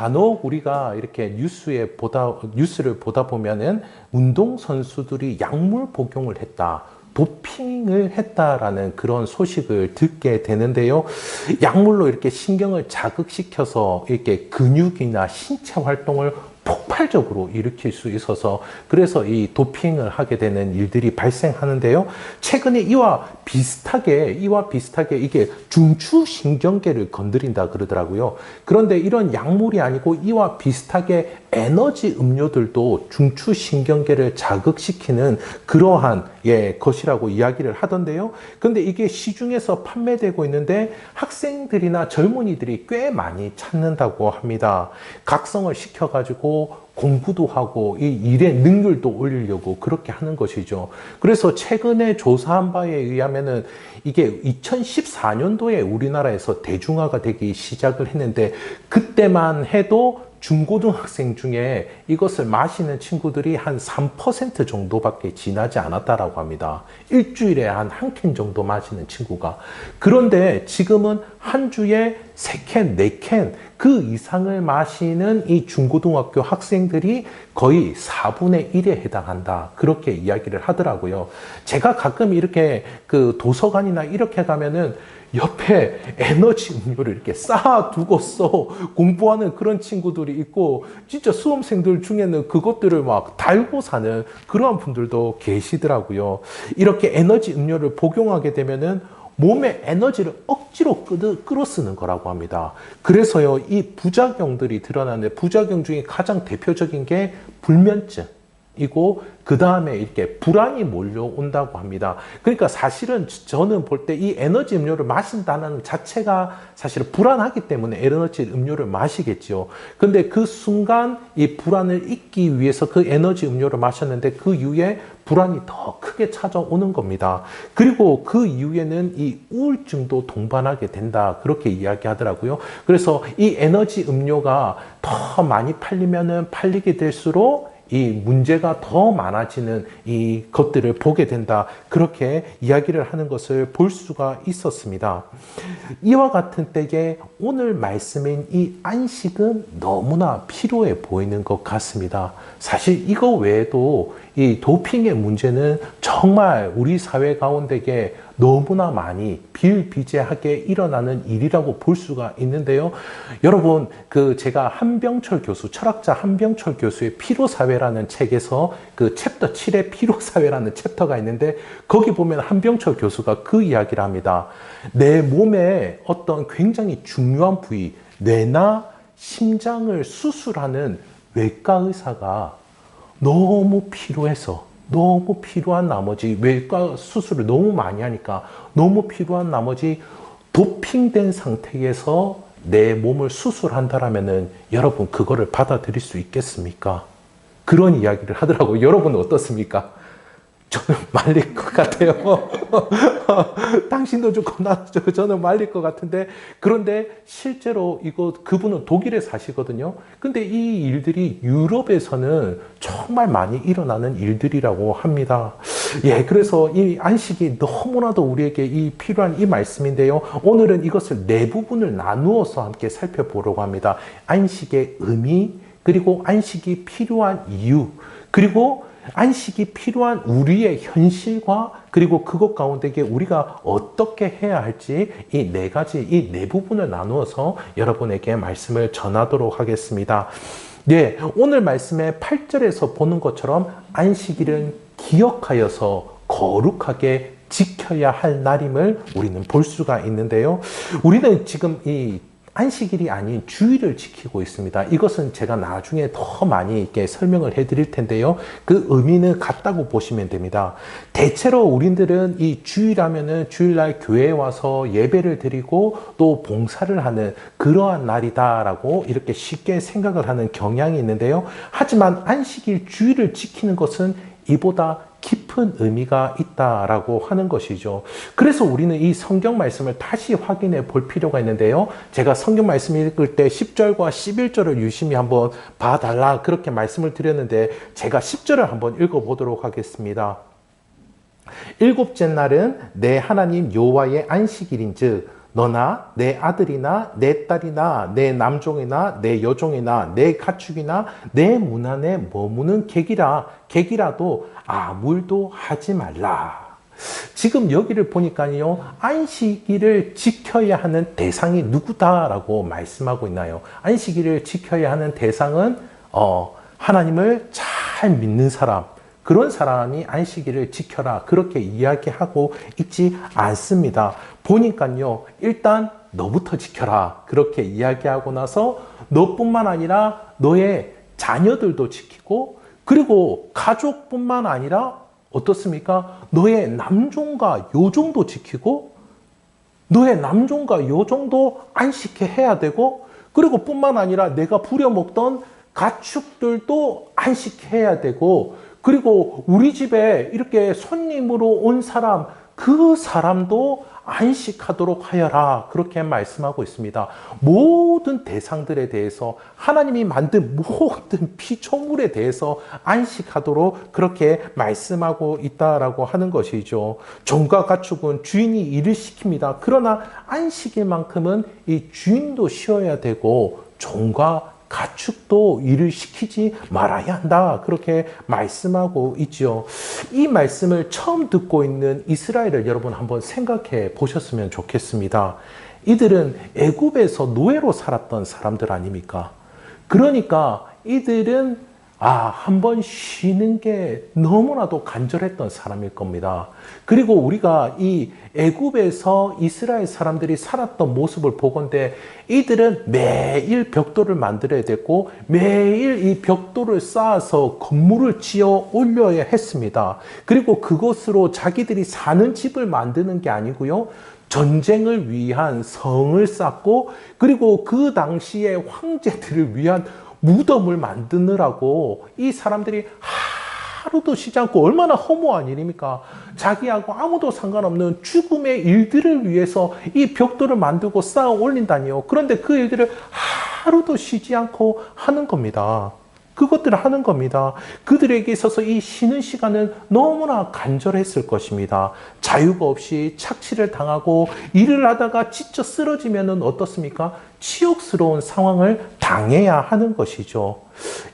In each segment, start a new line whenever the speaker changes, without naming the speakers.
간혹 우리가 이렇게 뉴스를 보다 보면은 운동선수들이 약물 복용을 했다, 도핑을 했다라는 그런 소식을 듣게 되는데요. 약물로 이렇게 신경을 자극시켜서 이렇게 근육이나 신체 활동을 폭발적으로 일으킬 수 있어서 그래서 이 도핑을 하게 되는 일들이 발생하는데요. 최근에 이와 비슷하게 이게 중추신경계를 건드린다 그러더라고요. 그런데 이런 약물이 아니고 이와 비슷하게 에너지 음료들도 중추신경계를 자극시키는 그러한 것이라고 이야기를 하던데요. 근데 이게 시중에서 판매되고 있는데 학생들이나 젊은이들이 꽤 많이 찾는다고 합니다. 각성을 시켜가지고 공부도 하고 이 일의 능률도 올리려고 그렇게 하는 것이죠. 그래서 최근에 조사한 바에 의하면은 이게 2014년도에 우리나라에서 대중화가 되기 시작을 했는데 그때만 해도 중고등학생 중에 이것을 마시는 친구들이 한 3% 정도밖에 지나지 않았다라고 합니다. 일주일에 한 캔 정도 마시는 친구가. 그런데 지금은 한 주에 3캔, 4캔 그 이상을 마시는 이 중고등학교 학생들이 거의 4분의 1에 해당한다. 그렇게 이야기를 하더라고요. 제가 가끔 이렇게 그 도서관이나 이렇게 가면은 옆에 에너지 음료를 이렇게 쌓아두고서 공부하는 그런 친구들이 있고 진짜 수험생들 중에는 그것들을 막 달고 사는 그러한 분들도 계시더라고요. 이렇게 에너지 음료를 복용하게 되면은 몸의 에너지를 억지로 끌어 쓰는 거라고 합니다. 그래서요, 이 부작용들이 드러나는데 부작용 중에 가장 대표적인 게 불면증. 이고 그 다음에 이렇게 불안이 몰려온다고 합니다. 그러니까 사실은 저는 볼 때 이 에너지 음료를 마신다는 자체가 사실 불안하기 때문에 에너지 음료를 마시겠죠. 근데 그 순간 이 불안을 잊기 위해서 그 에너지 음료를 마셨는데 그 이후에 불안이 더 크게 찾아오는 겁니다. 그리고 그 이후에는 이 우울증도 동반하게 된다. 그렇게 이야기하더라고요. 그래서 이 에너지 음료가 더 많이 팔리게 될수록 이 문제가 더 많아지는 이 것들을 보게 된다. 그렇게 이야기를 하는 것을 볼 수가 있었습니다. 이와 같은 때에 오늘 말씀인 이 안식은 너무나 필요해 보이는 것 같습니다. 사실 이거 외에도 이 도핑의 문제는 정말 우리 사회 가운데에 너무나 많이 비일비재하게 일어나는 일이라고 볼 수가 있는데요. 여러분, 제가 한병철 교수, 철학자 한병철 교수의 피로사회라는 책에서 그 챕터 7의 피로사회라는 챕터가 있는데 거기 보면 한병철 교수가 그 이야기를 합니다. 내 몸에 어떤 굉장히 중요한 부위, 뇌나 심장을 수술하는 외과 의사가 너무 필요한 나머지 외과 수술을 너무 많이 하니까 너무 필요한 나머지 도핑된 상태에서 내 몸을 수술한다라면은 여러분 그거를 받아들일 수 있겠습니까? 그런 이야기를 하더라고요. 여러분은 어떻습니까? 저는 말릴 것 같아요. 당신도 좋고 나도 저는 말릴 것 같은데 그런데 실제로 그분은 독일에 사시거든요. 근데 이 일들이 유럽에서는 정말 많이 일어나는 일들이라고 합니다. 그래서 이 안식이 너무나도 우리에게 필요한 이 말씀인데요. 오늘은 이것을 네 부분을 나누어서 함께 살펴보려고 합니다. 안식의 의미, 그리고 안식이 필요한 이유, 그리고 안식이 필요한 우리의 현실과 그리고 그것 가운데 우리가 어떻게 해야 할지 이 네 부분을 나누어서 여러분에게 말씀을 전하도록 하겠습니다. 오늘 말씀의 8절에서 보는 것처럼 안식일은 기억하여서 거룩하게 지켜야 할 날임을 우리는 볼 수가 있는데요. 우리는 지금 이 안식일이 아닌 주일을 지키고 있습니다. 이것은 제가 나중에 더 많이 이렇게 설명을 해드릴 텐데요. 그 의미는 같다고 보시면 됩니다. 대체로 우리들은 이 주일하면은 주일날 교회에 와서 예배를 드리고 또 봉사를 하는 그러한 날이다라고 이렇게 쉽게 생각을 하는 경향이 있는데요. 하지만 안식일 주일을 지키는 것은 이보다 깊은 의미가 있다라고 하는 것이죠. 그래서 우리는 이 성경 말씀을 다시 확인해 볼 필요가 있는데요. 제가 성경 말씀 읽을 때 10절과 11절을 유심히 한번 봐달라 그렇게 말씀을 드렸는데 제가 10절을 한번 읽어보도록 하겠습니다. 일곱째 날은 내 하나님 여호와의 안식일인즉 너나 내 아들이나 내 딸이나 내 남종이나 내 여종이나 내 가축이나 내 문 안에 머무는 객이라도 아무 일도 하지 말라. 지금 여기를 보니까요, 안식일을 지켜야 하는 대상이 누구다라고 말씀하고 있나요? 안식일을 지켜야 하는 대상은 하나님을 잘 믿는 사람, 그런 사람이 안식일을 지켜라, 그렇게 이야기하고 있지 않습니다. 보니까요, 일단 너부터 지켜라, 그렇게 이야기하고 나서 너뿐만 아니라 너의 자녀들도 지키고, 그리고 가족뿐만 아니라 어떻습니까? 너의 남종과 여종도 지키고, 너의 남종과 여종도 안식해 해야 되고, 그리고 뿐만 아니라 내가 부려먹던 가축들도 안식해야 되고, 그리고 우리 집에 이렇게 손님으로 온 사람, 그 사람도 안식하도록 하여라, 그렇게 말씀하고 있습니다. 모든 대상들에 대해서, 하나님이 만든 모든 피조물에 대해서 안식하도록 그렇게 말씀하고 있다라고 하는 것이죠. 종과 가축은 주인이 일을 시킵니다. 그러나 안식일만큼은 이 주인도 쉬어야 되고 종과 가축도 일을 시키지 말아야 한다, 그렇게 말씀하고 있죠. 이 말씀을 처음 듣고 있는 이스라엘을 여러분 한번 생각해 보셨으면 좋겠습니다. 이들은 애굽에서 노예로 살았던 사람들 아닙니까? 그러니까 이들은 한번 쉬는 게 너무나도 간절했던 사람일 겁니다. 그리고 우리가 이 애굽에서 이스라엘 사람들이 살았던 모습을 보건대 이들은 매일 벽돌을 만들어야 됐고, 매일 이 벽돌을 쌓아서 건물을 지어 올려야 했습니다. 그리고 그것으로 자기들이 사는 집을 만드는 게 아니고요, 전쟁을 위한 성을 쌓고, 그리고 그 당시에 황제들을 위한 무덤을 만드느라고 이 사람들이 하루도 쉬지 않고, 얼마나 허무한 일입니까? 자기하고 아무도 상관없는 죽음의 일들을 위해서 이 벽돌을 만들고 쌓아 올린다니요. 그런데 그 일들을 하루도 쉬지 않고 하는 겁니다. 그것들을 하는 겁니다. 그들에게 있어서 이 쉬는 시간은 너무나 간절했을 것입니다. 자유가 없이 착취를 당하고 일을 하다가 지쳐 쓰러지면 어떻습니까? 치욕스러운 상황을 당해야 하는 것이죠.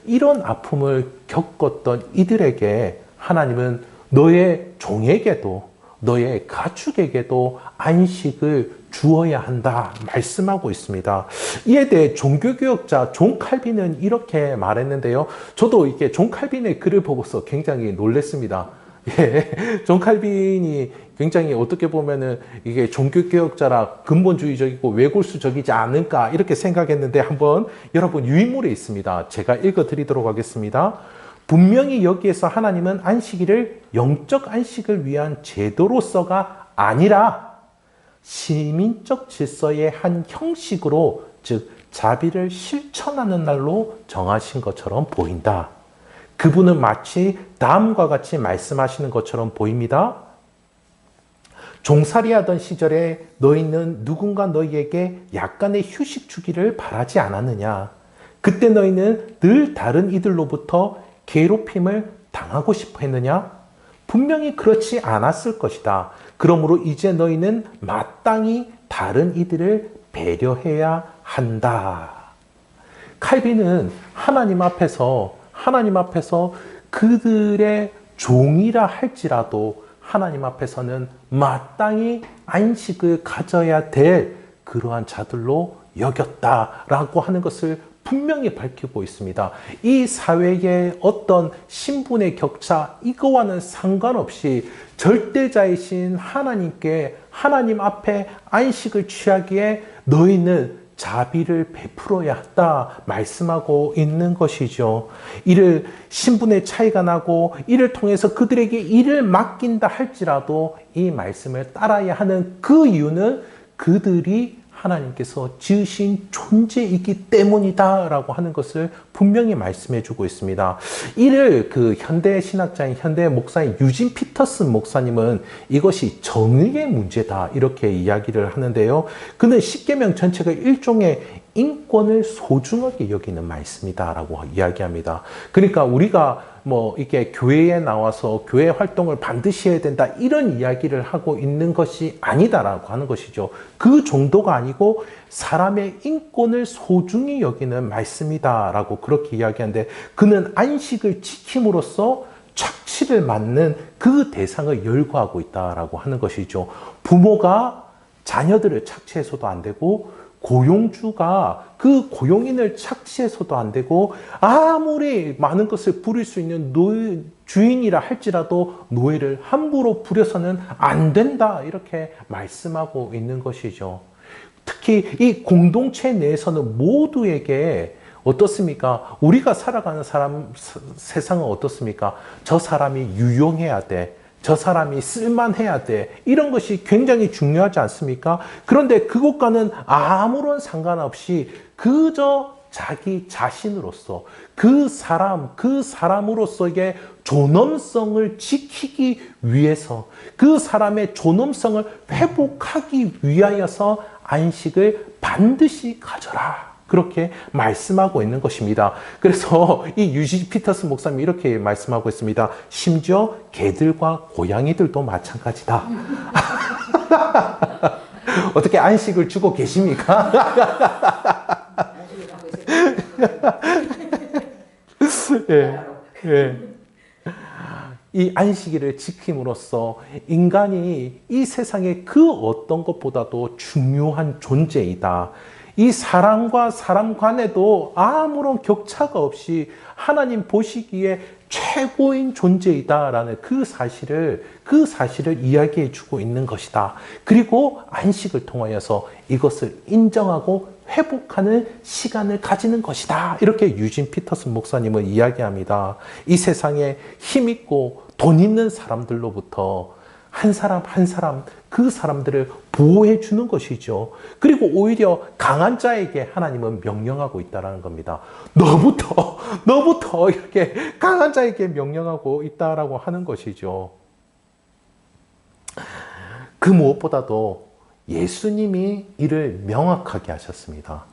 이런 아픔을 겪었던 이들에게 하나님은 너의 종에게도 너의 가축에게도 안식을 주어야 한다 말씀하고 있습니다. 이에 대해 종교개혁자 존 칼빈은 이렇게 말했는데요. 저도 이렇게 존 칼빈의 글을 보고서 굉장히 놀랐습니다. 존 칼빈이 굉장히 어떻게 보면은 이게 종교개혁자라 근본주의적이고 외골수적이지 않을까 이렇게 생각했는데, 한번 여러분 유인물에 있습니다. 제가 읽어드리도록 하겠습니다. 분명히 여기에서 하나님은 안식일을 영적 안식을 위한 제도로서가 아니라 시민적 질서의 한 형식으로, 즉 자비를 실천하는 날로 정하신 것처럼 보인다. 그분은 마치 다음과 같이 말씀하시는 것처럼 보입니다. 종살이하던 시절에 너희는 누군가 너희에게 약간의 휴식 주기를 바라지 않았느냐? 그때 너희는 늘 다른 이들로부터 괴롭힘을 당하고 싶어 했느냐? 분명히 그렇지 않았을 것이다. 그러므로 이제 너희는 마땅히 다른 이들을 배려해야 한다. 칼빈은 하나님 앞에서 그들의 종이라 할지라도 하나님 앞에서는 마땅히 안식을 가져야 될 그러한 자들로 여겼다라고 하는 것을 분명히 밝히고 있습니다. 이 사회의 어떤 신분의 격차, 이거와는 상관없이 절대자이신 하나님께, 하나님 앞에 안식을 취하기에 너희는 자비를 베풀어야 한다 말씀하고 있는 것이죠. 이를 신분의 차이가 나고 이를 통해서 그들에게 일을 맡긴다 할지라도 이 말씀을 따라야 하는 그 이유는 그들이 하나님께서 지으신 존재이기 때문이다라고 하는 것을 분명히 말씀해 주고 있습니다. 이를 그 현대 신학자인, 현대 목사인 유진 피터슨 목사님은 이것이 정의의 문제다 이렇게 이야기를 하는데요. 그는 십계명 전체가 일종의 인권을 소중하게 여기는 말씀이다라고 이야기합니다. 그러니까 우리가 이게 교회에 나와서 교회 활동을 반드시 해야 된다 이런 이야기를 하고 있는 것이 아니다라고 하는 것이죠. 그 정도가 아니고 사람의 인권을 소중히 여기는 말씀이다라고 그렇게 이야기하는데, 그는 안식을 지킴으로써 착취를 막는 그 대상을 열거하고 있다라고 하는 것이죠. 부모가 자녀들을 착취해서도 안 되고, 고용주가 그 고용인을 착취해서도 안 되고, 아무리 많은 것을 부릴 수 있는 주인이라 할지라도 노예를 함부로 부려서는 안 된다, 이렇게 말씀하고 있는 것이죠. 특히 이 공동체 내에서는 모두에게 어떻습니까? 우리가 살아가는 세상은 어떻습니까? 저 사람이 유용해야 돼. 저 사람이 쓸만해야 돼. 이런 것이 굉장히 중요하지 않습니까? 그런데 그것과는 아무런 상관없이 그저 자기 자신으로서 그 사람으로서의 존엄성을 지키기 위해서, 그 사람의 존엄성을 회복하기 위하여서 안식을 반드시 가져라, 그렇게 말씀하고 있는 것입니다. 그래서 이 유지 피터스 목사님이 이렇게 말씀하고 있습니다. 심지어 개들과 고양이들도 마찬가지다. 어떻게 안식을 주고 계십니까? 예, 예. 이 안식일을 지킴으로써 인간이 이 세상의 그 어떤 것보다도 중요한 존재이다. 이 사람과 사람 간에도 아무런 격차가 없이 하나님 보시기에 최고인 존재이다라는 그 사실을 이야기해 주고 있는 것이다. 그리고 안식을 통하여서 이것을 인정하고 회복하는 시간을 가지는 것이다. 이렇게 유진 피터슨 목사님은 이야기합니다. 이 세상에 힘있고 돈 있는 사람들로부터 한 사람 한 사람 그 사람들을 보호해 주는 것이죠. 그리고 오히려 강한 자에게 하나님은 명령하고 있다는 겁니다. 너부터 이렇게 강한 자에게 명령하고 있다라고 하는 것이죠. 그 무엇보다도 예수님이 이를 명확하게 하셨습니다.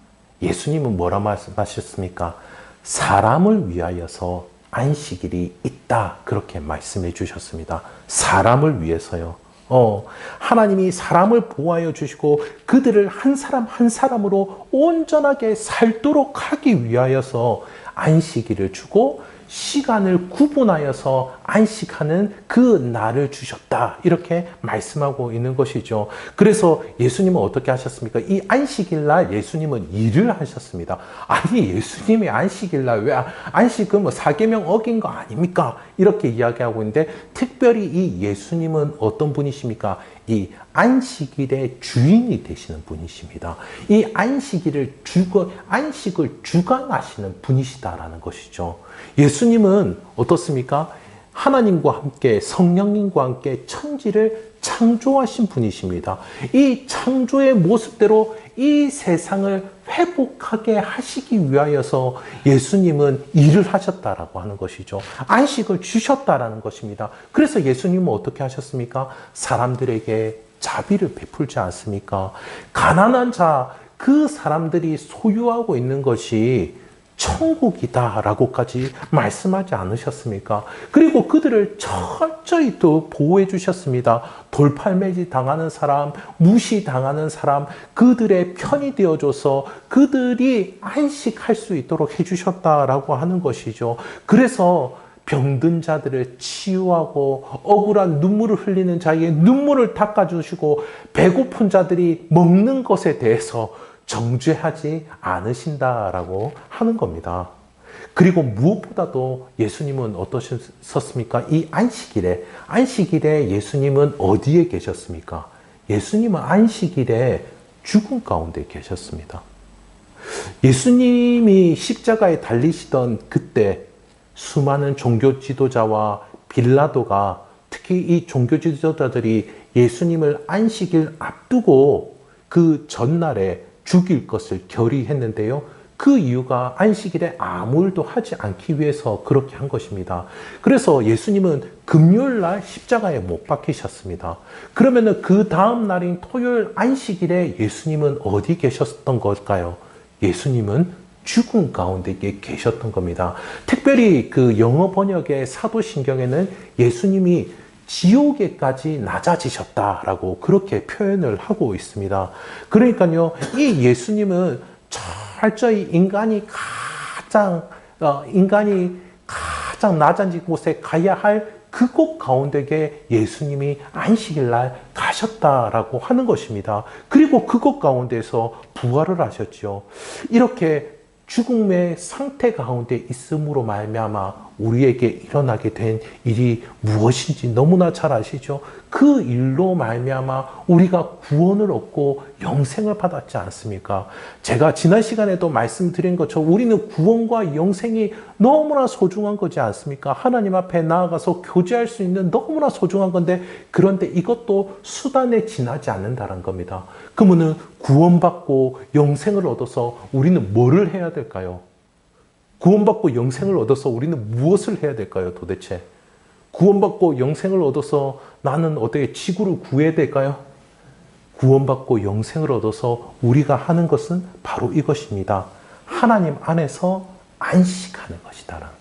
예수님은 뭐라 말씀하셨습니까? 사람을 위하여서 안식일이 있다, 그렇게 말씀해 주셨습니다. 사람을 위해서요. 하나님이 사람을 보호하여 주시고 그들을 한 사람 한 사람으로 온전하게 살도록 하기 위하여서 안식일을 주고 시간을 구분하여서 안식하는 그 날을 주셨다, 이렇게 말씀하고 있는 것이죠. 그래서 예수님은 어떻게 하셨습니까? 이 안식일 날 예수님은 일을 하셨습니다. 아니, 예수님이 안식일 날 왜 안식은 사계명 어긴 거 아닙니까? 이렇게 이야기하고 있는데, 특별히 이 예수님은 어떤 분이십니까? 이 안식일의 주인이 되시는 분이십니다. 이 안식을 주관하시는 분이시다라는 것이죠. 예수님은 어떻습니까? 하나님과 함께 성령님과 함께 천지를 창조하신 분이십니다. 이 창조의 모습대로 이 세상을 회복하게 하시기 위하여서 예수님은 일을 하셨다라고 하는 것이죠. 안식을 주셨다라는 것입니다. 그래서 예수님은 어떻게 하셨습니까? 사람들에게 자비를 베풀지 않습니까? 가난한 자, 그 사람들이 소유하고 있는 것이 천국이다라고까지 말씀하지 않으셨습니까? 그리고 그들을 철저히 또 보호해 주셨습니다. 돌팔매질 당하는 사람, 무시당하는 사람, 그들의 편이 되어줘서 그들이 안식할 수 있도록 해주셨다라고 하는 것이죠. 그래서 병든 자들을 치유하고 억울한 눈물을 흘리는 자에게 눈물을 닦아주시고 배고픈 자들이 먹는 것에 대해서 정죄하지 않으신다라고 하는 겁니다. 그리고 무엇보다도 예수님은 어떠셨습니까? 이 안식일에 예수님은 어디에 계셨습니까? 예수님은 안식일에 죽음 가운데 계셨습니다. 예수님이 십자가에 달리시던 그때 수많은 종교 지도자와 빌라도가, 특히 이 종교 지도자들이 예수님을 안식일 앞두고 그 전날에 죽일 것을 결의했는데요. 그 이유가 안식일에 아무 일도 하지 않기 위해서 그렇게 한 것입니다. 그래서 예수님은 금요일 날 십자가에 못 박히셨습니다. 그러면은 그 다음 날인 토요일 안식일에 예수님은 어디 계셨던 걸까요? 예수님은 죽음 가운데 계셨던 겁니다. 특별히 그 영어 번역의 사도신경에는 예수님이 지옥에까지 낮아지셨다라고 그렇게 표현을 하고 있습니다. 그러니까요, 이 예수님은 철저히 인간이 가장 낮아진 곳에 가야 할 그곳 가운데에 예수님이 안식일 날 가셨다라고 하는 것입니다. 그리고 그곳 가운데서 부활을 하셨죠. 이렇게 죽음의 상태 가운데 있음으로 말미암아 우리에게 일어나게 된 일이 무엇인지 너무나 잘 아시죠? 그 일로 말미암아 우리가 구원을 얻고 영생을 받았지 않습니까? 제가 지난 시간에도 말씀드린 것처럼 우리는 구원과 영생이 너무나 소중한 거지 않습니까? 하나님 앞에 나아가서 교제할 수 있는 너무나 소중한 건데, 그런데 이것도 수단에 지나지 않는다는 겁니다. 그러면 구원받고 영생을 얻어서 우리는 뭐를 해야 될까요? 구원받고 영생을 얻어서 우리는 무엇을 해야 될까요, 도대체? 구원받고 영생을 얻어서 나는 어떻게 지구를 구해야 될까요? 구원받고 영생을 얻어서 우리가 하는 것은 바로 이것입니다. 하나님 안에서 안식하는 것이다라는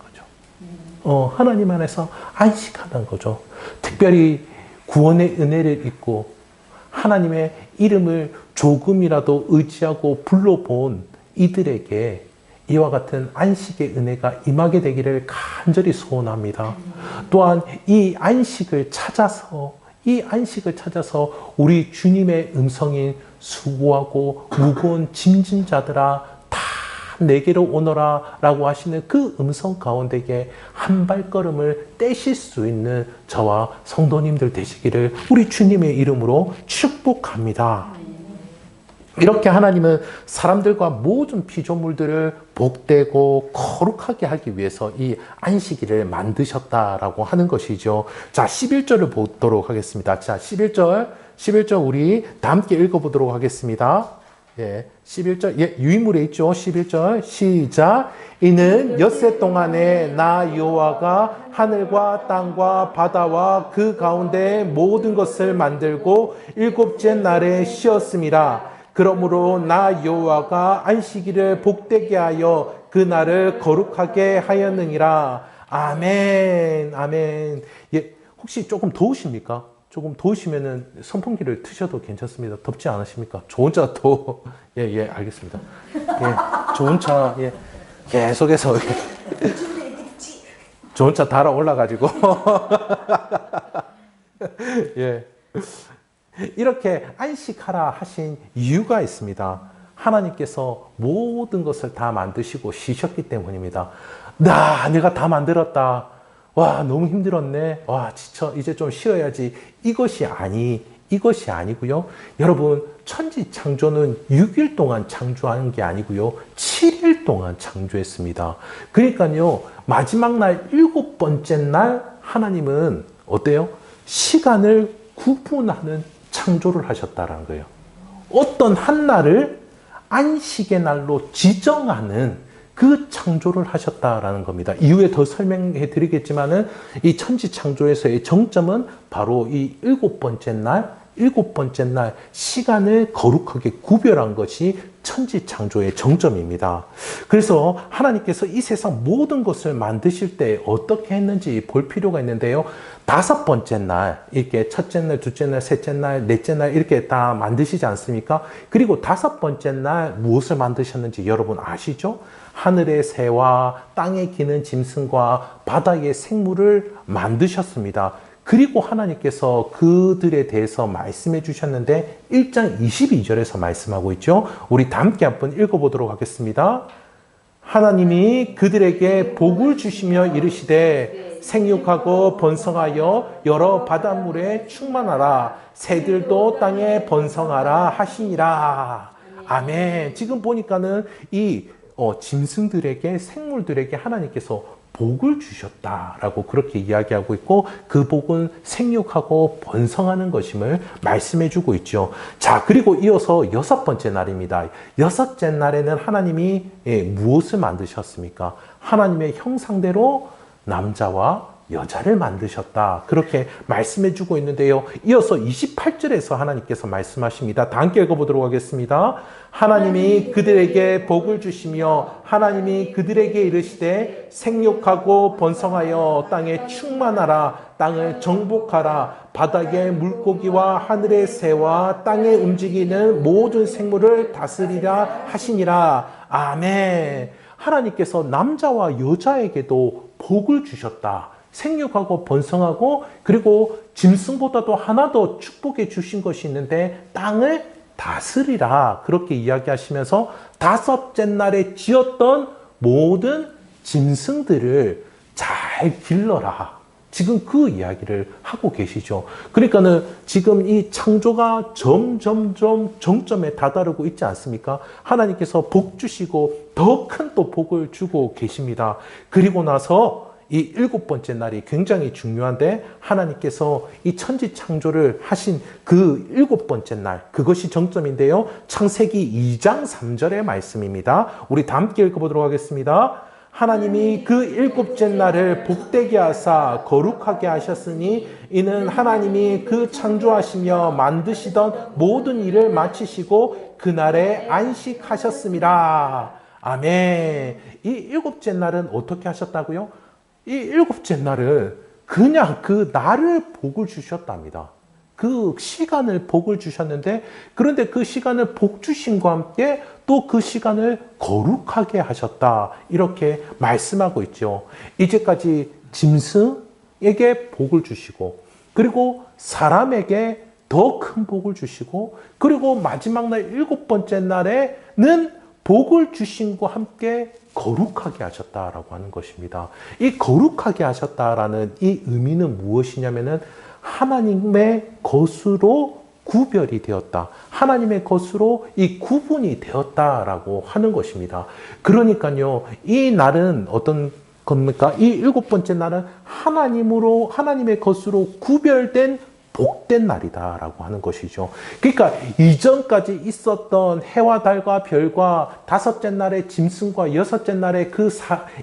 거죠. 하나님 안에서 안식하는 거죠. 특별히 구원의 은혜를 입고 하나님의 이름을 조금이라도 의지하고 불러본 이들에게 이와 같은 안식의 은혜가 임하게 되기를 간절히 소원합니다. 또한 이 안식을 찾아서 우리 주님의 음성인 수고하고 무거운 짐진 자들아 다 내게로 오너라 라고 하시는 그 음성 가운데에 한 발걸음을 떼실 수 있는 저와 성도님들 되시기를 우리 주님의 이름으로 축복합니다. 이렇게 하나님은 사람들과 모든 피조물들을 복되고 거룩하게 하기 위해서 이 안식일을 만드셨다라고 하는 것이죠. 자, 11절을 보도록 하겠습니다. 자, 11절 우리 다 함께 읽어보도록 하겠습니다. 예, 11절, 예, 유인물에 있죠. 11절, 시작. 이는 엿새 동안에 나 여호와가 하늘과 땅과 바다와 그 가운데 모든 것을 만들고 일곱째 날에 쉬었음이라. 그러므로 나 여호와가 안식일을 복되게 하여 그 날을 거룩하게 하였느니라. 아멘, 아멘. 예, 혹시 조금 더우십니까? 조금 더우시면은 선풍기를 트셔도 괜찮습니다. 덥지 않으십니까? 저 혼자 더, 예, 알겠습니다. 예, 저 혼자, 예, 계속해서, 저 혼자 달아 올라가지고, 예. 이렇게 안식하라 하신 이유가 있습니다. 하나님께서 모든 것을 다 만드시고 쉬셨기 때문입니다. 내가 다 만들었다. 와, 너무 힘들었네. 와, 지쳐. 이제 좀 쉬어야지. 이것이 아니고요. 여러분, 천지 창조는 6일 동안 창조한 게 아니고요. 7일 동안 창조했습니다. 그러니까요, 마지막 날 7번째 날 하나님은 어때요? 시간을 구분하는 창조를 하셨다는 거예요. 어떤 한 날을 안식의 날로 지정하는 그 창조를 하셨다라는 겁니다. 이후에 더 설명해 드리겠지만은 이 천지 창조에서의 정점은 바로 이 일곱 번째 날 시간을 거룩하게 구별한 것이 천지 창조의 정점입니다. 그래서 하나님께서 이 세상 모든 것을 만드실 때 어떻게 했는지 볼 필요가 있는데요. 5번째 날, 이렇게 첫째 날, 둘째 날, 셋째 날, 넷째 날 이렇게 다 만드시지 않습니까? 그리고 5번째 날 무엇을 만드셨는지 여러분 아시죠? 하늘의 새와 땅에 기는 짐승과 바다의 생물을 만드셨습니다. 그리고 하나님께서 그들에 대해서 말씀해 주셨는데 1장 22절에서 말씀하고 있죠. 우리 다 함께 한번 읽어보도록 하겠습니다. 하나님이 그들에게 복을 주시며 이르시되 생육하고 번성하여 여러 바닷물에 충만하라. 새들도 땅에 번성하라 하시니라. 아멘. 지금 보니까는 이 짐승들에게, 생물들에게 하나님께서 복을 주셨다라고 그렇게 이야기하고 있고, 그 복은 생육하고 번성하는 것임을 말씀해 주고 있죠. 자, 그리고 이어서 6번째 날입니다. 6째 날에는 하나님이 무엇을 만드셨습니까? 하나님의 형상대로 남자와 여자를 만드셨다. 그렇게 말씀해 주고 있는데요. 이어서 28절에서 하나님께서 말씀하십니다. 다 함께 읽어보도록 하겠습니다. 하나님이 그들에게 복을 주시며 하나님이 그들에게 이르시되 생육하고 번성하여 땅에 충만하라. 땅을 정복하라. 바닥의 물고기와 하늘의 새와 땅에 움직이는 모든 생물을 다스리라 하시니라. 아멘. 하나님께서 남자와 여자에게도 복을 주셨다. 생육하고 번성하고 그리고 짐승보다도 하나 더 축복해 주신 것이 있는데 땅을 다스리라. 그렇게 이야기하시면서 다섯째 날에 지었던 모든 짐승들을 잘 길러라. 지금 그 이야기를 하고 계시죠. 그러니까는 지금 이 창조가 점점점 정점에 다다르고 있지 않습니까? 하나님께서 복 주시고 더 큰 또 복을 주고 계십니다. 그리고 나서 이 7번째 날이 굉장히 중요한데 하나님께서 이 천지 창조를 하신 그 7번째 날, 그것이 정점인데요. 창세기 2장 3절의 말씀입니다. 우리 다 함께 읽어보도록 하겠습니다. 하나님이 그 7째 날을 복되게 하사 거룩하게 하셨으니 이는 하나님이 그 창조하시며 만드시던 모든 일을 마치시고 그날에 안식하셨습니다. 아멘. 이 7째 날은 어떻게 하셨다고요? 이 7째 날은 그냥 그 날을 복을 주셨답니다. 그 시간을 복을 주셨는데 그런데 그 시간을 복 주심과 함께 또 그 시간을 거룩하게 하셨다. 이렇게 말씀하고 있죠. 이제까지 짐승에게 복을 주시고 그리고 사람에게 더 큰 복을 주시고 그리고 마지막 날 7번째 날에는 복을 주심과 함께 거룩하게 하셨다라고 하는 것입니다. 이 거룩하게 하셨다라는 이 의미는 무엇이냐면은 하나님의 것으로 구별이 되었다. 하나님의 것으로 이 구분이 되었다라고 하는 것입니다. 그러니까요, 이 날은 어떤 겁니까? 이 7번째 날은 하나님의 것으로 구별된 복된 날이다라고 하는 것이죠. 그러니까 이전까지 있었던 해와 달과 별과 5째 날의 짐승과 6째 날의 그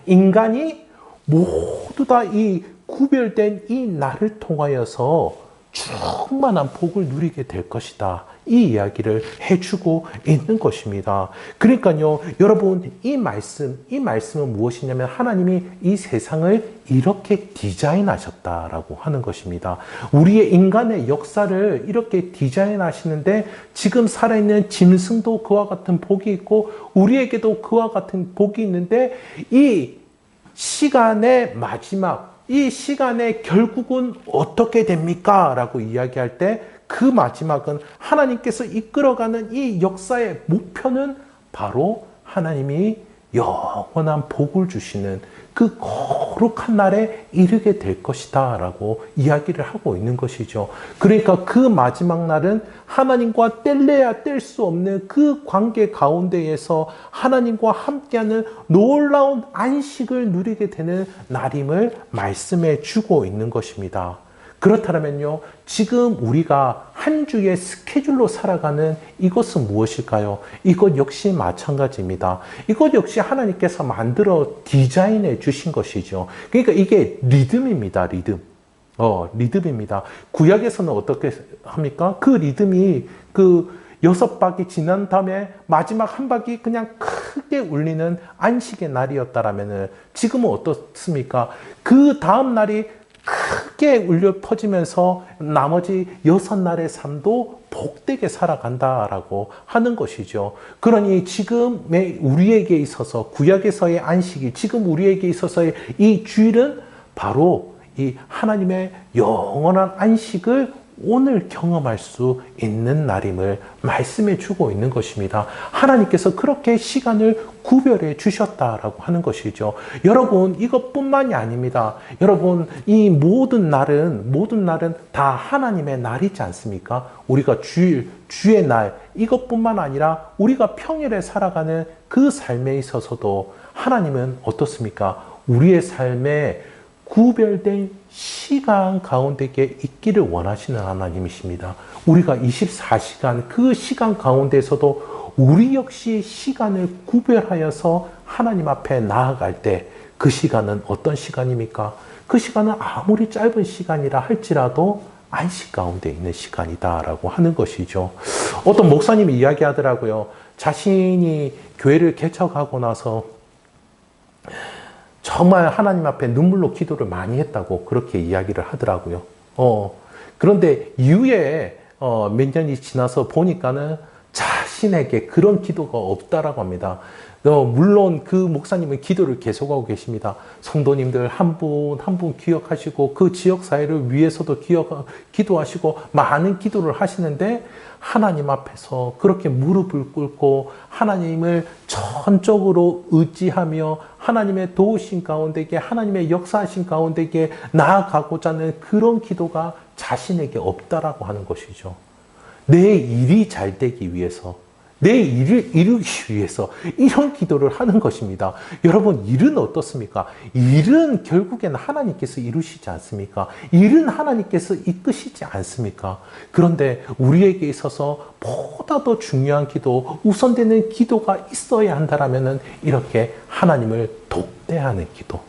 인간이 모두 다 이 구별된 이 날을 통하여서 충만한 복을 누리게 될 것이다. 이 이야기를 해주고 있는 것입니다. 그러니까요, 여러분, 이 말씀은 무엇이냐면 하나님이 이 세상을 이렇게 디자인하셨다라고 하는 것입니다. 우리의 인간의 역사를 이렇게 디자인하시는데 지금 살아있는 짐승도 그와 같은 복이 있고 우리에게도 그와 같은 복이 있는데 이 시간의 마지막, 이 시간의 결국은 어떻게 됩니까? 라고 이야기할 때 그 마지막은 하나님께서 이끌어가는 이 역사의 목표는 바로 하나님이 영원한 복을 주시는 그 거룩한 날에 이르게 될 것이다 라고 이야기를 하고 있는 것이죠. 그러니까 그 마지막 날은 하나님과 뗄래야 뗄 수 없는 그 관계 가운데에서 하나님과 함께하는 놀라운 안식을 누리게 되는 날임을 말씀해 주고 있는 것입니다. 그렇다면요, 지금 우리가 한 주의 스케줄로 살아가는 이것은 무엇일까요? 이것 역시 마찬가지입니다. 이것 역시 하나님께서 만들어 디자인해 주신 것이죠. 그러니까 이게 리듬입니다, 리듬. 리듬입니다. 구약에서는 어떻게 합니까? 그 리듬이 그 6박이 지난 다음에 마지막 한 박이 그냥 크게 울리는 안식의 날이었다라면 지금은 어떻습니까? 그 다음 날이 크게 울려 퍼지면서 나머지 6날의 삶도 복되게 살아간다라고 하는 것이죠. 그러니 지금의 우리에게 있어서 구약에서의 안식이 지금 우리에게 있어서의 이 주일은 바로 이 하나님의 영원한 안식을 오늘 경험할 수 있는 날임을 말씀해 주고 있는 것입니다. 하나님께서 그렇게 시간을 구별해 주셨다라고 하는 것이죠. 여러분, 이것뿐만이 아닙니다. 여러분, 이 모든 날은 다 하나님의 날이지 않습니까? 우리가 주의 날, 이것뿐만 아니라 우리가 평일에 살아가는 그 삶에 있어서도 하나님은 어떻습니까? 우리의 삶에 구별된 시간 가운데 있기를 원하시는 하나님이십니다. 우리가 24시간 그 시간 가운데서도 우리 역시 시간을 구별하여서 하나님 앞에 나아갈 때 그 시간은 어떤 시간입니까? 그 시간은 아무리 짧은 시간이라 할지라도 안식 가운데 있는 시간이다라고 하는 것이죠. 어떤 목사님이 이야기하더라고요. 자신이 교회를 개척하고 나서 정말 하나님 앞에 눈물로 기도를 많이 했다고 그렇게 이야기를 하더라고요. 그런데 이후에 몇 년이 지나서 보니까는 자신에게 그런 기도가 없다라고 합니다. 물론 그 목사님은 기도를 계속하고 계십니다. 성도님들 한 분 한 분 기억하시고 그 지역사회를 위해서도 기도하시고 많은 기도를 하시는데 하나님 앞에서 그렇게 무릎을 꿇고 하나님을 전적으로 의지하며 하나님의 도우신 가운데에 하나님의 역사하신 가운데에 나아가고자 하는 그런 기도가 자신에게 없다라고 하는 것이죠. 내 일이 잘 되기 위해서, 내 일을 이루기 위해서 이런 기도를 하는 것입니다. 여러분, 일은 어떻습니까? 일은 결국에는 하나님께서 이루시지 않습니까? 일은 하나님께서 이끄시지 않습니까? 그런데 우리에게 있어서 보다 더 중요한 기도, 우선되는 기도가 있어야 한다면 이렇게 하나님을 독대하는 기도.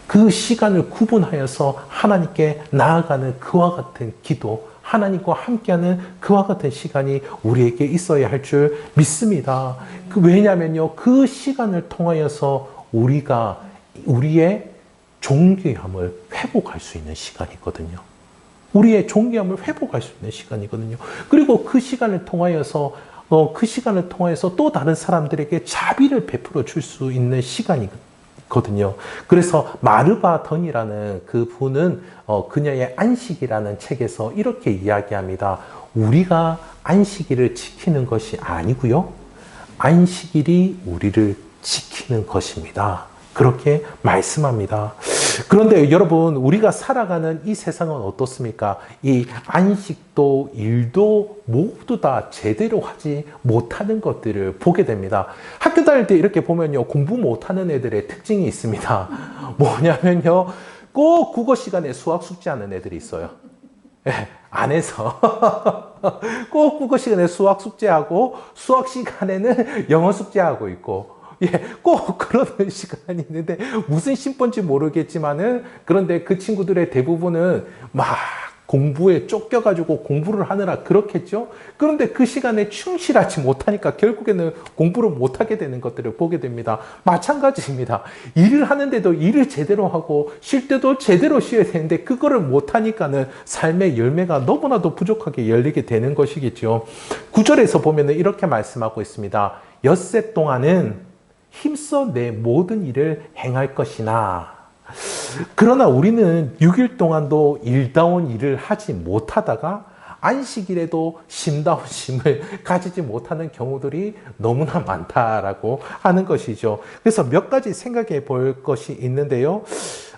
그 시간을 구분하여서 하나님께 나아가는 그와 같은 기도, 하나님과 함께하는 그와 같은 시간이 우리에게 있어야 할 줄 믿습니다. 왜냐하면요, 그 시간을 통하여서 우리가 우리의 존귀함을 회복할 수 있는 시간이거든요. 우리의 존귀함을 회복할 수 있는 시간이거든요. 그리고 그 시간을 통하여서 또 다른 사람들에게 자비를 베풀어 줄 수 있는 시간이거든요. 그래서 마르바던이라는 그 분은 그녀의 안식이라는 책에서 이렇게 이야기합니다. 우리가 안식일을 지키는 것이 아니고요, 안식일이 우리를 지키는 것입니다. 그렇게 말씀합니다. 그런데 여러분, 우리가 살아가는 이 세상은 어떻습니까? 이 안식도 일도 모두 다 제대로 하지 못하는 것들을 보게 됩니다. 학교 다닐 때 이렇게 보면요, 공부 못하는 애들의 특징이 있습니다. 뭐냐면요, 꼭 국어 시간에 수학 숙제하는 애들이 있어요. 안에서 꼭 국어 시간에 수학 숙제하고 수학 시간에는 영어 숙제하고 있고, 꼭 그런 시간이 있는데 무슨 심보인지 모르겠지만은, 그런데 그 친구들의 대부분은 막 공부에 쫓겨가지고 공부를 하느라 그렇겠죠. 그런데 그 시간에 충실하지 못하니까 결국에는 공부를 못하게 되는 것들을 보게 됩니다. 마찬가지입니다. 일을 하는데도 일을 제대로 하고 쉴 때도 제대로 쉬어야 되는데 그거를 못하니까는 삶의 열매가 너무나도 부족하게 열리게 되는 것이겠죠. 9절에서 보면은 이렇게 말씀하고 있습니다. 엿새 동안은 힘써 내 모든 일을 행할 것이나, 그러나 우리는 6일 동안도 일다운 일을 하지 못하다가 안식일에도 심다운 심을 가지지 못하는 경우들이 너무나 많다라고 하는 것이죠. 그래서 몇 가지 생각해 볼 것이 있는데요.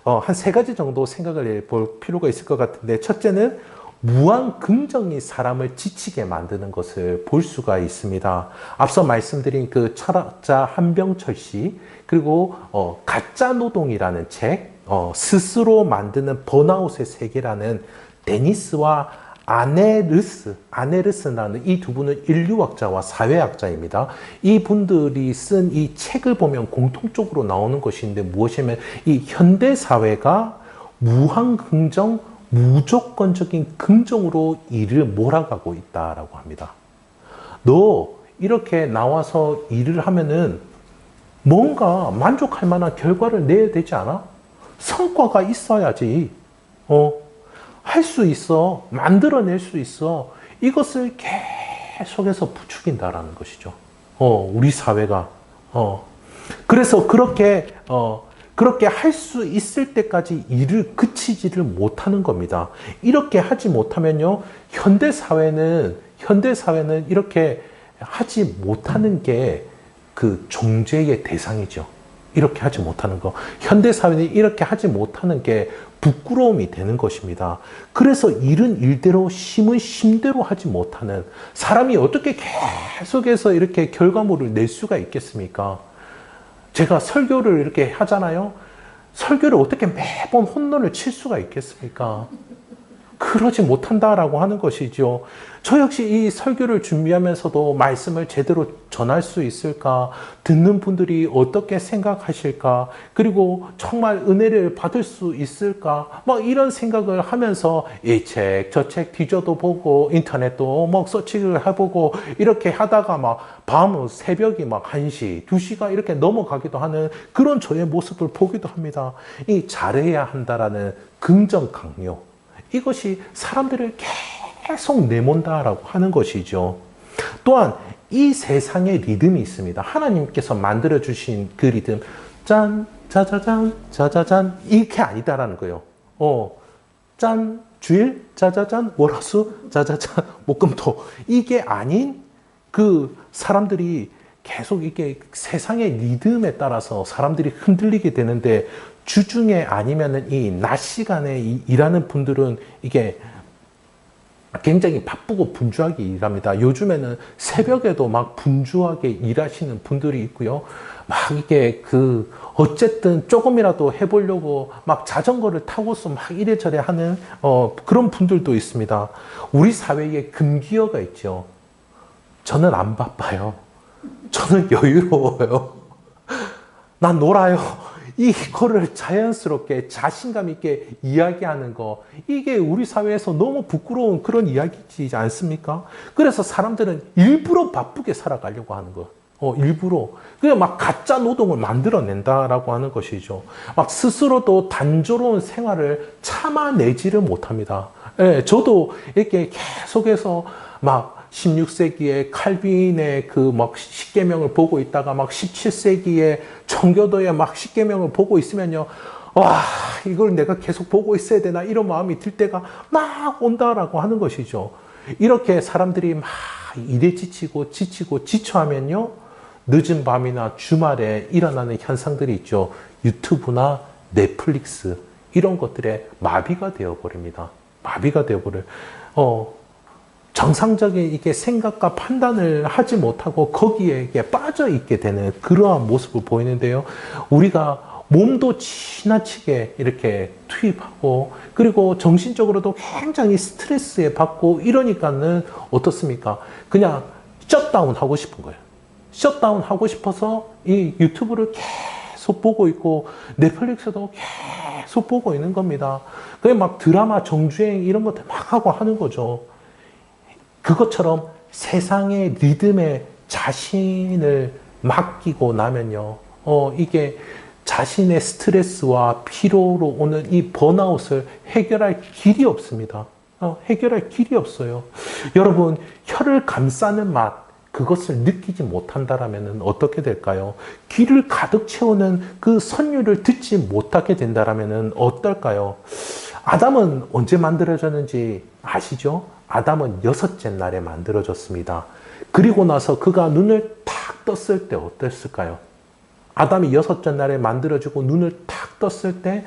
한 세 가지 정도 생각을 해볼 필요가 있을 것 같은데, 첫째는 무한 긍정이 사람을 지치게 만드는 것을 볼 수가 있습니다. 앞서 말씀드린 그 철학자 한병철 씨, 그리고 가짜 노동이라는 책, 스스로 만드는 번아웃의 세계라는 데니스와 아네르스라는 이 두 분은 인류학자와 사회학자입니다. 이 분들이 쓴 이 책을 보면 공통적으로 나오는 것인데 무엇이냐면, 이 현대 사회가 무한 긍정, 무조건적인 긍정으로 일을 몰아가고 있다라고 합니다. 너 이렇게 나와서 일을 하면은 뭔가 만족할 만한 결과를 내야 되지 않아? 성과가 있어야지. 할 수 있어. 만들어낼 수 있어. 이것을 계속해서 부추긴다라는 것이죠. 우리 사회가. 그래서 그렇게 할 수 있을 때까지 일을 그치지를 못하는 겁니다. 이렇게 하지 못하면요, 현대 사회는 이렇게 하지 못하는 게 그 정죄의 대상이죠. 이렇게 하지 못하는 거. 현대 사회는 이렇게 하지 못하는 게 부끄러움이 되는 것입니다. 그래서 일은 일대로, 심은 심대로 하지 못하는 사람이 어떻게 계속해서 이렇게 결과물을 낼 수가 있겠습니까? 제가 설교를 이렇게 하잖아요. 설교를 어떻게 매번 홈런을 칠 수가 있겠습니까? 그러지 못한다라고 하는 것이죠. 저 역시 이 설교를 준비하면서도 말씀을 제대로 전할 수 있을까? 듣는 분들이 어떻게 생각하실까? 그리고 정말 은혜를 받을 수 있을까? 막 이런 생각을 하면서 이 책, 저 책 뒤져도 보고 인터넷도 막 서치를 해보고 이렇게 하다가 막 새벽이 막 1시, 2시가 이렇게 넘어가기도 하는 그런 저의 모습을 보기도 합니다. 이 잘해야 한다라는 긍정 강요. 이것이 사람들을 계속 내몬다라고 하는 것이죠. 또한 이 세상의 리듬이 있습니다. 하나님께서 만들어주신 그 리듬, 짠, 자자잔, 자자잔, 이게 아니다라는 거예요. 짠, 주일, 자자잔, 월화수, 자자잔, 목금토. 이게 아닌 그 사람들이 계속 이게 세상의 리듬에 따라서 사람들이 흔들리게 되는데 주중에 아니면은 이 낮 시간에 일하는 분들은 이게 굉장히 바쁘고 분주하게 일합니다. 요즘에는 새벽에도 막 분주하게 일하시는 분들이 있고요. 막 이게 어쨌든 조금이라도 해보려고 막 자전거를 타고서 막 이래저래 하는 그런 분들도 있습니다. 우리 사회에 금기어가 있죠. 저는 안 바빠요. 저는 여유로워요. 난 놀아요. 이거를 자연스럽게 자신감 있게 이야기하는 거, 이게 우리 사회에서 너무 부끄러운 그런 이야기지 않습니까? 그래서 사람들은 일부러 바쁘게 살아가려고 하는 거. 일부러. 그냥 막 가짜 노동을 만들어낸다라고 하는 것이죠. 막 스스로도 단조로운 생활을 참아내지를 못합니다. 예, 저도 이렇게 계속해서 막 16세기에 칼빈의 그 막 십계명을 보고 있다가 막 17세기에 청교도의 막 십계명을 보고 있으면요. 와, 이걸 내가 계속 보고 있어야 되나 이런 마음이 들 때가 막 온다라고 하는 것이죠. 이렇게 사람들이 막 일에 지치고 지쳐하면요. 늦은 밤이나 주말에 일어나는 현상들이 있죠. 유튜브나 넷플릭스 이런 것들에 마비가 되어버립니다. 마비가 되어버려요. 정상적인 이게 생각과 판단을 하지 못하고 거기에 빠져 있게 되는 그러한 모습을 보이는데요. 우리가 몸도 지나치게 이렇게 투입하고 그리고 정신적으로도 굉장히 스트레스에 받고 이러니까는 어떻습니까? 그냥 셧다운 하고 싶은 거예요. 셧다운 하고 싶어서 이 유튜브를 계속 보고 있고 넷플릭스도 계속 보고 있는 겁니다. 그게 막 드라마 정주행 이런 것들 막 하고 하는 거죠. 그것처럼 세상의 리듬에 자신을 맡기고 나면요. 이게 자신의 스트레스와 피로로 오는 이 번아웃을 해결할 길이 없습니다. 해결할 길이 없어요. 여러분, 혀를 감싸는 맛, 그것을 느끼지 못한다라면 어떻게 될까요? 귀를 가득 채우는 그 선율을 듣지 못하게 된다라면 어떨까요? 아담은 언제 만들어졌는지 아시죠? 아담은 6째 날에 만들어졌습니다. 그리고 나서 그가 눈을 탁 떴을 때 어땠을까요? 아담이 6째 날에 만들어지고 눈을 탁 떴을 때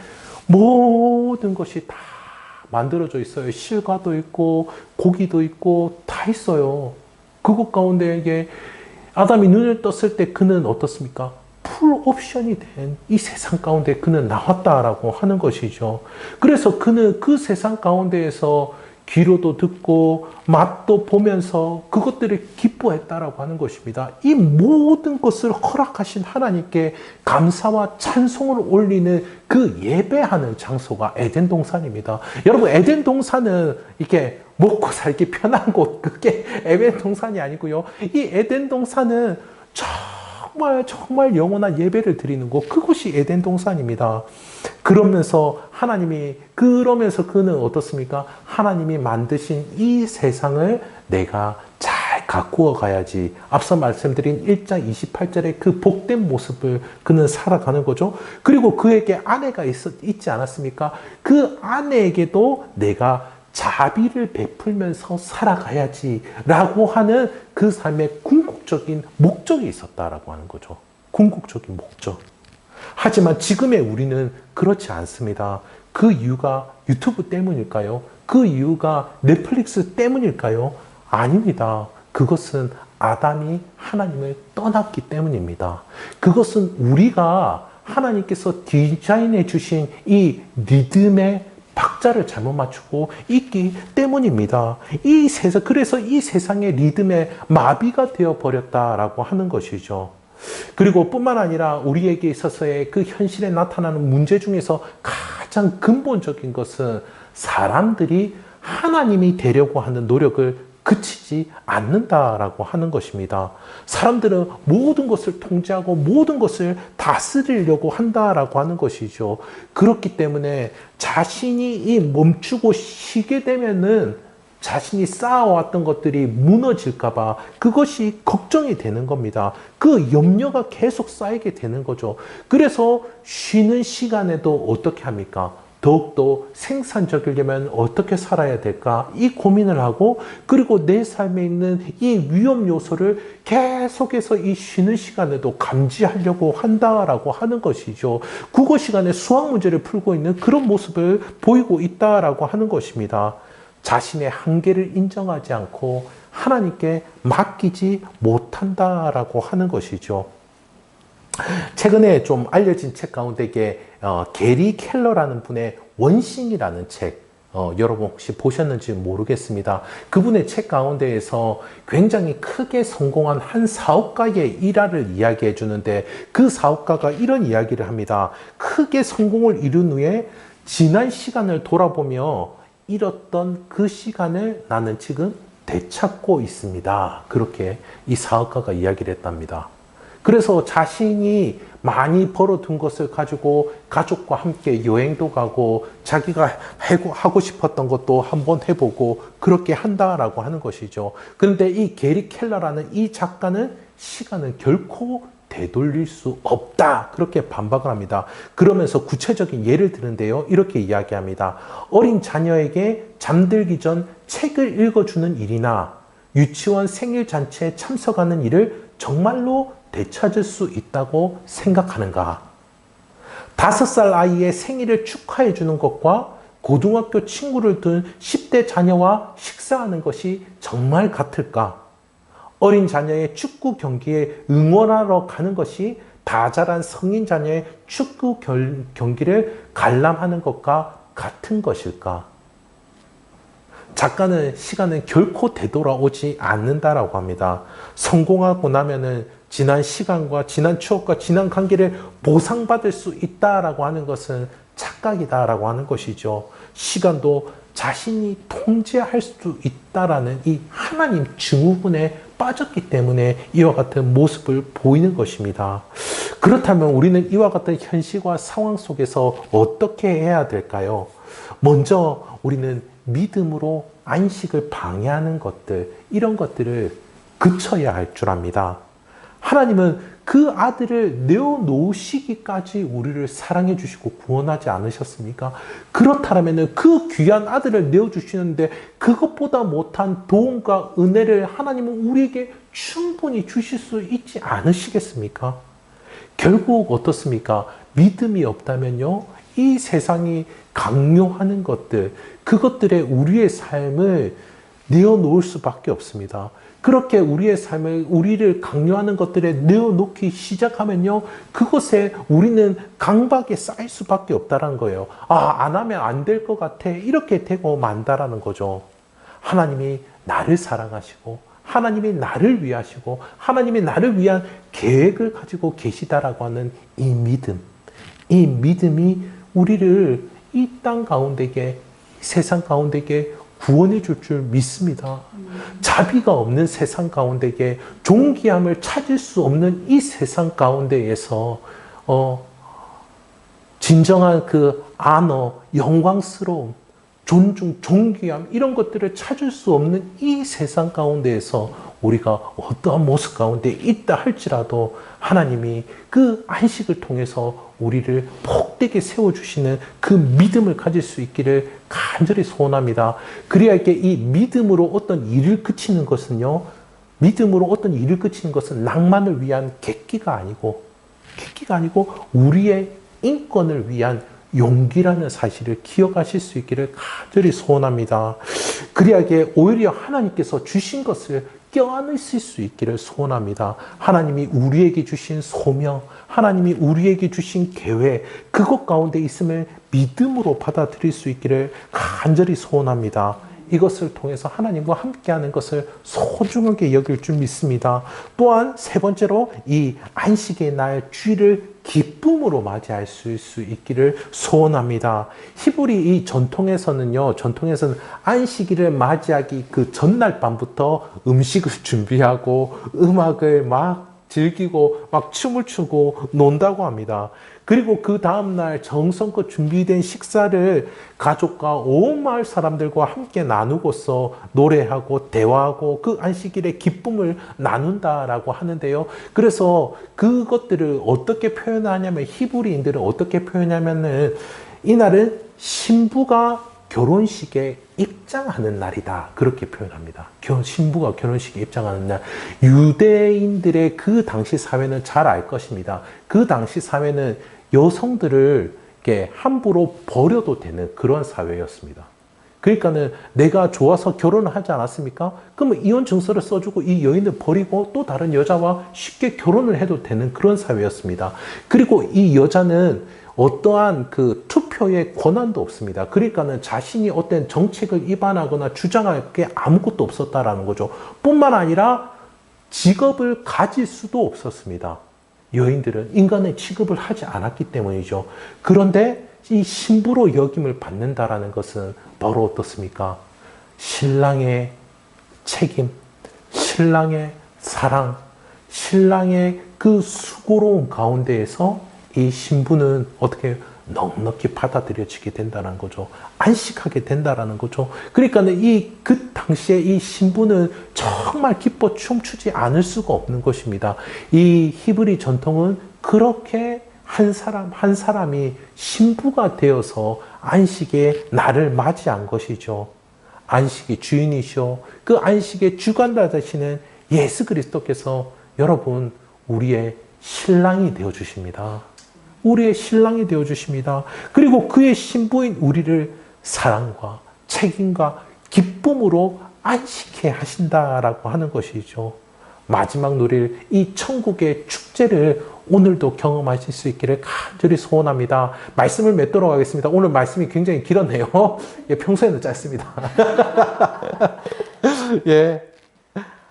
모든 것이 다 만들어져 있어요. 실과도 있고 고기도 있고 다 있어요. 그것 가운데 이게 아담이 눈을 떴을 때 그는 어떻습니까? 풀 옵션이 된 이 세상 가운데 그는 나왔다라고 하는 것이죠. 그래서 그는 그 세상 가운데에서 귀로도 듣고 맛도 보면서 그것들을 기뻐했다라고 하는 것입니다. 이 모든 것을 허락하신 하나님께 감사와 찬송을 올리는 그 예배하는 장소가 에덴 동산입니다. 여러분, 에덴 동산은 이렇게 먹고 살기 편한 곳, 그게 에덴 동산이 아니고요. 이 에덴 동산은 정말 영원한 예배를 드리는 곳, 그곳이 에덴 동산입니다. 그러면서 그는 어떻습니까? 하나님이 만드신 이 세상을 내가 잘 가꾸어 가야지. 앞서 말씀드린 1장 28절의 그 복된 모습을 그는 살아가는 거죠. 그리고 그에게 아내가 있지 않았습니까? 그 아내에게도 내가 자비를 베풀면서 살아가야지 라고 하는 그 삶의 궁극적인 목적이 있었다라고 하는 거죠. 궁극적인 목적. 하지만 지금의 우리는 그렇지 않습니다. 그 이유가 유튜브 때문일까요? 그 이유가 넷플릭스 때문일까요? 아닙니다. 그것은 아담이 하나님을 떠났기 때문입니다. 그것은 우리가 하나님께서 디자인해 주신 이 리듬에 박자를 잘못 맞추고 있기 때문입니다. 그래서 이 세상의 리듬에 마비가 되어 버렸다라고 하는 것이죠. 그리고 뿐만 아니라 우리에게 있어서의 그 현실에 나타나는 문제 중에서 가장 근본적인 것은 사람들이 하나님이 되려고 하는 노력을 그치지 않는다라고 하는 것입니다. 사람들은 모든 것을 통제하고 모든 것을 다스리려고 한다라고 하는 것이죠. 그렇기 때문에 자신이 멈추고 쉬게 되면은 자신이 쌓아왔던 것들이 무너질까봐 그것이 걱정이 되는 겁니다. 그 염려가 계속 쌓이게 되는 거죠. 그래서 쉬는 시간에도 어떻게 합니까? 더욱더 생산적이려면 어떻게 살아야 될까? 이 고민을 하고, 그리고 내 삶에 있는 이 위험 요소를 계속해서 이 쉬는 시간에도 감지하려고 한다라고 하는 것이죠. 국어 시간에 수학 문제를 풀고 있는 그런 모습을 보이고 있다라고 하는 것입니다. 자신의 한계를 인정하지 않고 하나님께 맡기지 못한다라고 하는 것이죠. 최근에 좀 알려진 책 가운데 이게 게리 켈러라는 분의 원싱이라는 책, 여러분 혹시 보셨는지 모르겠습니다. 그분의 책 가운데에서 굉장히 크게 성공한 한 사업가의 일화를 이야기해 주는데, 그 사업가가 이런 이야기를 합니다. 크게 성공을 이룬 후에 지난 시간을 돌아보며 잃었던 그 시간을 나는 지금 되찾고 있습니다. 그렇게 이 사업가가 이야기를 했답니다. 그래서 자신이 많이 벌어둔 것을 가지고 가족과 함께 여행도 가고 자기가 하고 싶었던 것도 한번 해보고 그렇게 한다라고 하는 것이죠. 그런데 이 게리 켈러라는 이 작가는 시간을 결코 되돌릴 수 없다, 그렇게 반박을 합니다. 그러면서 구체적인 예를 드는데요, 이렇게 이야기합니다. 어린 자녀에게 잠들기 전 책을 읽어주는 일이나 유치원 생일 잔치에 참석하는 일을 정말로 되찾을 수 있다고 생각하는가? 5살 아이의 생일을 축하해 주는 것과 고등학교 친구를 둔 10대 자녀와 식사하는 것이 정말 같을까? 어린 자녀의 축구 경기에 응원하러 가는 것이 다 자란 성인 자녀의 축구 경기를 관람하는 것과 같은 것일까? 작가는 시간은 결코 되돌아오지 않는다라고 합니다. 성공하고 나면은 지난 시간과 지난 추억과 지난 관계를 보상받을 수 있다라고 하는 것은 착각이다라고 하는 것이죠. 시간도 자신이 통제할 수 있다라는 이 하나님 증후군에 빠졌기 때문에 이와 같은 모습을 보이는 것입니다. 그렇다면 우리는 이와 같은 현실과 상황 속에서 어떻게 해야 될까요? 먼저 우리는 믿음으로 안식을 방해하는 것들, 이런 것들을 그쳐야 할 줄 압니다. 하나님은 그 아들을 내어놓으시기까지 우리를 사랑해 주시고 구원하지 않으셨습니까? 그렇다면 그 귀한 아들을 내어주시는데 그것보다 못한 도움과 은혜를 하나님은 우리에게 충분히 주실 수 있지 않으시겠습니까? 결국 어떻습니까? 믿음이 없다면요, 이 세상이 강요하는 것들, 그것들에 우리의 삶을 내어놓을 수밖에 없습니다. 그렇게 우리의 삶을, 우리를 강요하는 것들에 내어놓기 시작하면요, 그것에 우리는 강박에 쌓일 수밖에 없다는 거예요. 안 하면 안 될 것 같아, 이렇게 되고 만다라는 거죠. 하나님이 나를 사랑하시고 하나님이 나를 위하시고 하나님이 나를 위한 계획을 가지고 계시다라고 하는 이 믿음이 우리를 이 땅 가운데에, 세상 가운데에 구원해 줄 줄 믿습니다. 자비가 없는 세상 가운데에, 존귀함을 찾을 수 없는 이 세상 가운데에서 진정한 그 영광스러움, 존중, 존귀함, 이런 것들을 찾을 수 없는 이 세상 가운데에서 우리가 어떠한 모습 가운데 있다 할지라도 하나님이 그 안식을 통해서 우리를 복되게 세워주시는 그 믿음을 가질 수 있기를 간절히 소원합니다. 그래야 이게 이 믿음으로 어떤 일을 그치는 것은요, 믿음으로 어떤 일을 그치는 것은 낭만을 위한 객기가 아니고 우리의 인권을 위한 용기라는 사실을 기억하실 수 있기를 간절히 소원합니다. 그래야 이게 오히려 하나님께서 주신 것을 껴안으실 수 있기를 소원합니다. 하나님이 우리에게 주신 소명, 하나님이 우리에게 주신 계획, 그것 가운데 있음을 믿음으로 받아들일 수 있기를 간절히 소원합니다. 이것을 통해서 하나님과 함께하는 것을 소중하게 여길 줄 믿습니다. 또한 세 번째로 이 안식의 날 주일을 기쁨으로 맞이할 수 있기를 소원합니다. 히브리 이 전통에서는 안식일을 맞이하기 그 전날 밤부터 음식을 준비하고 음악을 막 즐기고 막 춤을 추고 논다고 합니다. 그리고 그 다음날 정성껏 준비된 식사를 가족과 온 마을 사람들과 함께 나누고서 노래하고 대화하고 그 안식일의 기쁨을 나눈다라고 하는데요. 그래서 그것들을 어떻게 표현하냐면 히브리인들은 어떻게 표현하냐면은 이날은 신부가 결혼식에 입장하는 날이다. 그렇게 표현합니다. 신부가 결혼식에 입장하는 날. 유대인들의 그 당시 사회는 잘 알 것입니다. 그 당시 사회는 여성들을 이렇게 함부로 버려도 되는 그런 사회였습니다. 그러니까는 내가 좋아서 결혼을 하지 않았습니까? 그러면 이혼 증서를 써주고 이 여인을 버리고 또 다른 여자와 쉽게 결혼을 해도 되는 그런 사회였습니다. 그리고 이 여자는 어떠한 그 투표의 권한도 없습니다. 그러니까는 자신이 어떤 정책을 위반하거나 주장할 게 아무것도 없었다라는 거죠. 뿐만 아니라 직업을 가질 수도 없었습니다. 여인들은 인간의 취급을 하지 않았기 때문이죠. 그런데 이 신부로 여김을 받는다라는 것은 바로 어떻습니까? 신랑의 책임, 신랑의 사랑, 신랑의 그 수고로운 가운데에서 이 신부는 어떻게 넉넉히 받아들여지게 된다는 거죠. 안식하게 된다는 거죠. 그러니까는 그 당시에 이 신부는 정말 기뻐 춤추지 않을 수가 없는 것입니다. 이 히브리 전통은 그렇게 한 사람이 신부가 되어서 안식의 날을 맞이한 것이죠. 안식의 주인이시오. 그 안식의 주관자 되시는 예수 그리스도께서 여러분 우리의 신랑이 되어 주십니다. 우리의 신랑이 되어 주십니다. 그리고 그의 신부인 우리를 사랑과 책임과 기쁨으로 안식해 하신다라고 하는 것이죠. 마지막 누릴 이 천국의 축제를 오늘도 경험하실 수 있기를 간절히 소원합니다. 말씀을 맺도록 하겠습니다. 오늘 말씀이 굉장히 길었네요. 예, 평소에는 짧습니다. 예.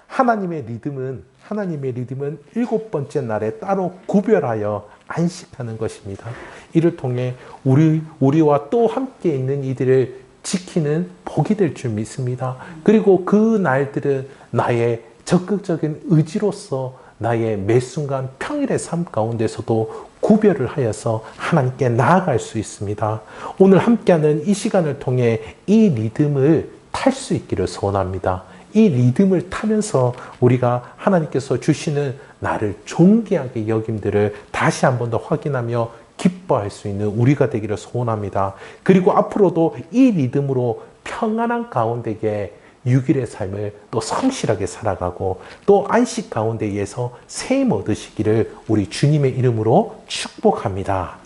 하나님의 리듬은 일곱 번째 날에 따로 구별하여 안식하는 것입니다. 이를 통해 우리와 또 함께 있는 이들을 지키는 복이 될 줄 믿습니다. 그리고 그 날들은 나의 적극적인 의지로서 나의 매 순간 평일의 삶 가운데서도 구별을 하여서 하나님께 나아갈 수 있습니다. 오늘 함께하는 이 시간을 통해 이 리듬을 탈 수 있기를 소원합니다. 이 리듬을 타면서 우리가 하나님께서 주시는 나를 존귀하게 여김들을 다시 한 번 더 확인하며 기뻐할 수 있는 우리가 되기를 소원합니다. 그리고 앞으로도 이 리듬으로 평안한 가운데에 6일의 삶을 또 성실하게 살아가고 또 안식 가운데에서 셈 얻으시기를 우리 주님의 이름으로 축복합니다.